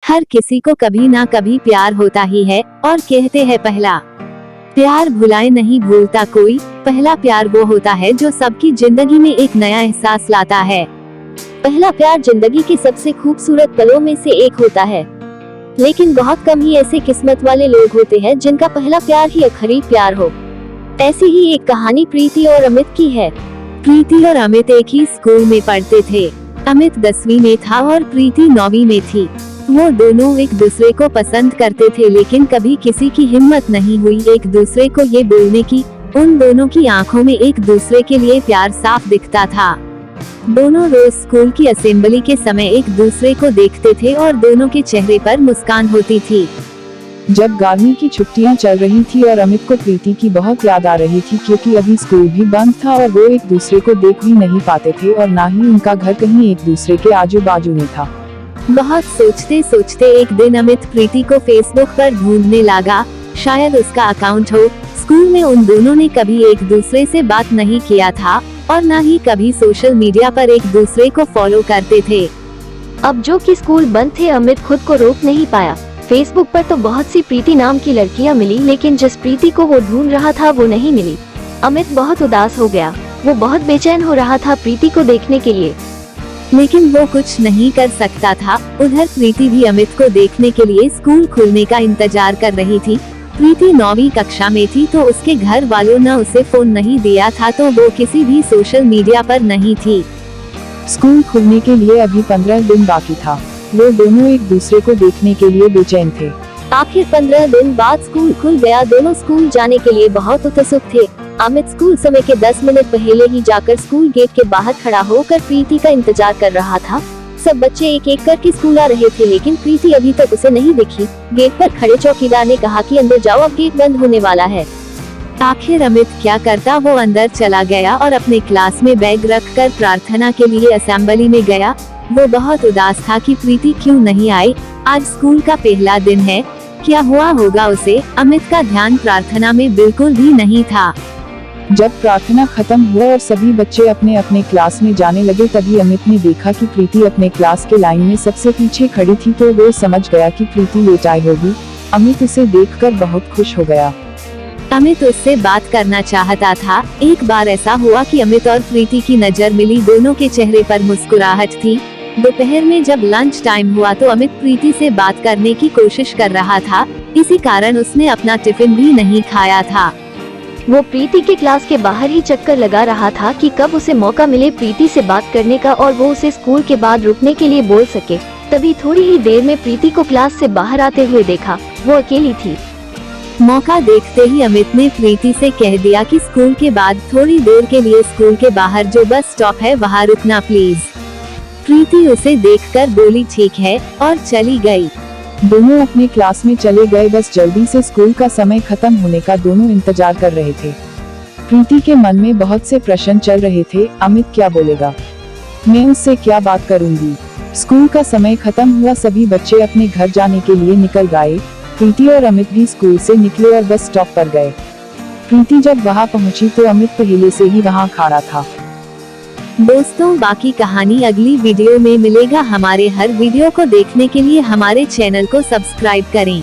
हर किसी को कभी ना कभी प्यार होता ही है और कहते हैं पहला प्यार भुलाए नहीं भूलता कोई। पहला प्यार वो होता है जो सबकी जिंदगी में एक नया एहसास लाता है। पहला प्यार जिंदगी के सबसे खूबसूरत पलों में से एक होता है, लेकिन बहुत कम ही ऐसे किस्मत वाले लोग होते हैं जिनका पहला प्यार ही आखिरी प्यार हो। ऐसी ही एक कहानी प्रीति और अमित की है। प्रीति और अमित एक ही स्कूल में पढ़ते थे। अमित 10वीं में था और प्रीति 9वीं में थी। वो दोनों एक दूसरे को पसंद करते थे, लेकिन कभी किसी की हिम्मत नहीं हुई एक दूसरे को ये बोलने की। उन दोनों की आंखों में एक दूसरे के लिए प्यार साफ दिखता था। दोनों रोज स्कूल की असेंबली के समय एक दूसरे को देखते थे और दोनों के चेहरे पर मुस्कान होती थी। जब गर्मी की छुट्टियां चल रही थी और अमित को प्रीति की बहुत याद आ रही थी, क्योंकि अभी स्कूल भी बंद था और वो एक दूसरे को देख भी नहीं पाते थे और ना ही उनका घर कहीं एक दूसरे के आजू बाजू में था। बहुत सोचते सोचते एक दिन अमित प्रीति को फेसबुक पर ढूंढने लगा, शायद उसका अकाउंट हो। स्कूल में उन दोनों ने कभी एक दूसरे से बात नहीं किया था और न ही कभी सोशल मीडिया पर एक दूसरे को फॉलो करते थे। अब जो कि स्कूल बंद थे, अमित खुद को रोक नहीं पाया। फेसबुक पर तो बहुत सी प्रीति नाम की लड़कियां मिली, लेकिन जिस प्रीति को वो ढूंढ रहा था वो नहीं मिली। अमित बहुत उदास हो गया। वो बहुत बेचैन हो रहा था प्रीति को देखने के लिए, लेकिन वो कुछ नहीं कर सकता था। उधर प्रीति भी अमित को देखने के लिए स्कूल खुलने का इंतजार कर रही थी। प्रीति 9वीं कक्षा में थी तो उसके घर वालों ने उसे फोन नहीं दिया था, तो वो किसी भी सोशल मीडिया पर नहीं थी। स्कूल खुलने के लिए अभी 15 दिन बाकी था। वो दोनों एक दूसरे को देखने के लिए बेचैन थे। आखिर 15 दिन बाद स्कूल खुल गया। दोनों स्कूल जाने के लिए बहुत उत्सुक थे। अमित स्कूल समय के 10 मिनट पहले ही जाकर स्कूल गेट के बाहर खड़ा होकर प्रीति का इंतजार कर रहा था। सब बच्चे एक एक करके स्कूल आ रहे थे, लेकिन प्रीति अभी तक उसे नहीं दिखी। गेट पर खड़े चौकीदार ने कहा कि अंदर जाओ, अब गेट बंद होने वाला है। आखिर अमित क्या करता, वो अंदर चला गया और अपने क्लास में बैग रखकर प्रार्थना के लिए असेंबली में गया। वो बहुत उदास था कि प्रीति क्यों नहीं आई। आज स्कूल का पहला दिन है, क्या हुआ होगा उसे। अमित का ध्यान प्रार्थना में बिल्कुल भी नहीं था। जब प्रार्थना खत्म हुआ और सभी बच्चे अपने अपने क्लास में जाने लगे, तभी अमित ने देखा कि प्रीति अपने क्लास के लाइन में सबसे पीछे खड़ी थी, तो वो समझ गया कि प्रीति लेट आई होगी। अमित उसे देखकर बहुत खुश हो गया। अमित उससे बात करना चाहता था। एक बार ऐसा हुआ कि अमित और प्रीति की नजर मिली। दोनों के चेहरे पर मुस्कुराहट थी। दोपहर में जब लंच टाइम हुआ तो अमित प्रीति से बात करने की कोशिश कर रहा था, इसी कारण उसने अपना टिफिन भी नहीं खाया था। वो प्रीति के क्लास के बाहर ही चक्कर लगा रहा था कि कब उसे मौका मिले प्रीति से बात करने का और वो उसे स्कूल के बाद रुकने के लिए बोल सके। तभी थोड़ी ही देर में प्रीति को क्लास से बाहर आते हुए देखा। वो अकेली थी। मौका देखते ही अमित ने प्रीति से कह दिया कि स्कूल के बाद थोड़ी देर के लिए स्कूल के बाहर जो बस स्टॉप है वहाँ रुकना प्लीज। प्रीति उसे देखकर बोली ठीक है और चली गई। दोनों अपने क्लास में चले गए। बस जल्दी से स्कूल का समय खत्म होने का दोनों इंतजार कर रहे थे। प्रीति के मन में बहुत से प्रश्न चल रहे थे। अमित क्या बोलेगा, मैं उससे क्या बात करूंगी। स्कूल का समय खत्म हुआ, सभी बच्चे अपने घर जाने के लिए निकल गए। प्रीति और अमित भी स्कूल से निकले और बस स्टॉप पर गए। प्रीति जब वहां पहुंची तो अमित पहले से ही वहां खड़ा था। दोस्तों, बाकी कहानी अगली वीडियो में मिलेगा। हमारे हर वीडियो को देखने के लिए हमारे चैनल को सब्सक्राइब करें।